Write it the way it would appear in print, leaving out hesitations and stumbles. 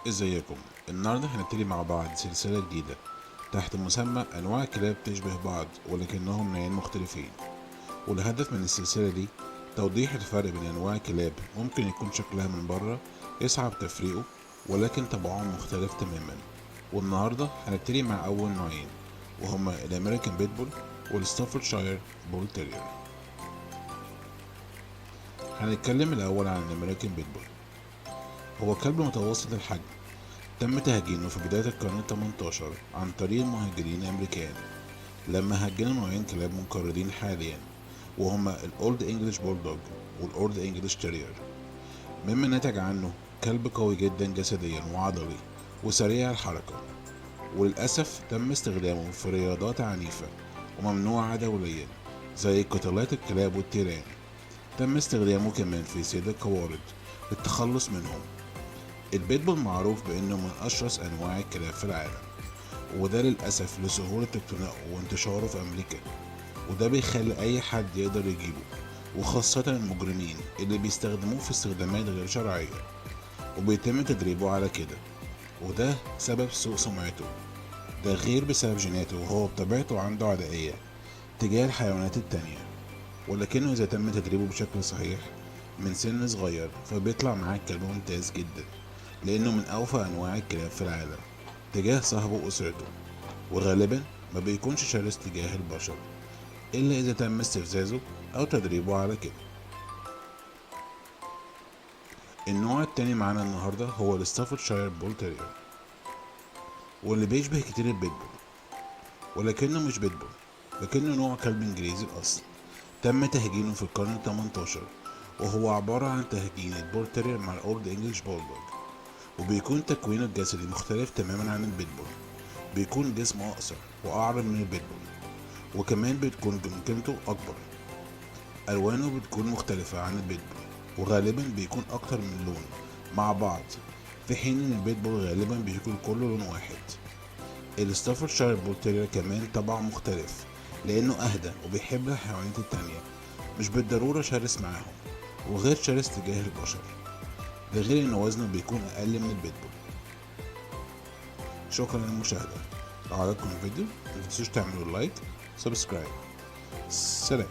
ازيكم؟ النهارده هنبتدي مع بعض سلسلة جديدة تحت مسمى أنواع كلاب تشبه بعض ولكنهم نوعين مختلفين. والهدف من السلسلة دي توضيح الفرق بين أنواع الكلاب ممكن يكون شكلها من بره يصعب تفريقه، ولكن طبعهم مختلف تماما. والنهارده هنبتدي مع أول نوعين، وهما الأمريكان بيتبول والستافورشاير بول تيرير. هنتكلم الأول عن الأمريكان بيتبول. هو كلب متوسط الحجم، تم تهجينه في بداية القرن التمنتاشر عن طريق المهاجرين الأمريكان، لما هجنوا نوعين كلاب منقرضين حاليا، وهما الأولد إنجليش بولدوج والأولد إنجليش تيرير. مما نتج عنه كلب قوي جدا جسديا وعضلي وسريع الحركة، وللأسف تم استخدامه في رياضات عنيفة وممنوعة دوليا زي قتالات الكلاب والتيران. تم استخدامه كمان في صيد القوارض للتخلص منهم. البيتبول معروف بأنه من أشرس أنواع الكلاب في العالم، وده للأسف لسهولة اقتنائه وانتشاره في أمريكا، وده بيخلي أي حد يقدر يجيبه، وخاصة المجرمين اللي بيستخدموه في استخدامات غير شرعية وبيتم تدريبه على كده، وده سبب سوء سمعته. ده غير بسبب جيناته، وهو بطبيعته عنده عدائية تجاه الحيوانات التانية، ولكنه إذا تم تدريبه بشكل صحيح من سن صغير فبيطلع معاه كلب ممتاز جدا، لأنه من أوفى أنواع الكلاب في العالم تجاه صاحبه وأسرته، وغالبا ما بيكونش شرس تجاه البشر إلا إذا تم استفزازه أو تدريبه على كده. النوع التاني معانا النهاردة هو الستافورشاير بول تيرير، واللي بيشبه كتير البيتبول ولكنه مش بيتبول، لكنه نوع كلب إنجليزي الأصل. تم تهجينه في القرن التمنتاشر، وهو عبارة عن تهجين البول تيرير مع الأولد إنجليش بولدوج، وبيكون تكوينه الجسدي مختلف تماما عن البيتبول. بيكون جسمه أقصر وأعرض من البيتبول، وكمان بتكون جمجمته أكبر. ألوانه بتكون مختلفة عن البيتبول، وغالبا بيكون أكتر من لون مع بعض، في حين إن البيتبول غالبا بيكون كله لون واحد. الستافورشاير بول تيرير كمان طبعه مختلف، لأنه أهدى وبيحب الحيوانات التانية، مش بالضرورة شرس معاهم، وغير شرس تجاه البشر. ده غير إن وزنه بيكون أقل من البيتبول. شكرا للمشاهدة. لو عجبكم الفيديو متنسوش تعملوا لايك، سبسكرايب. سلام.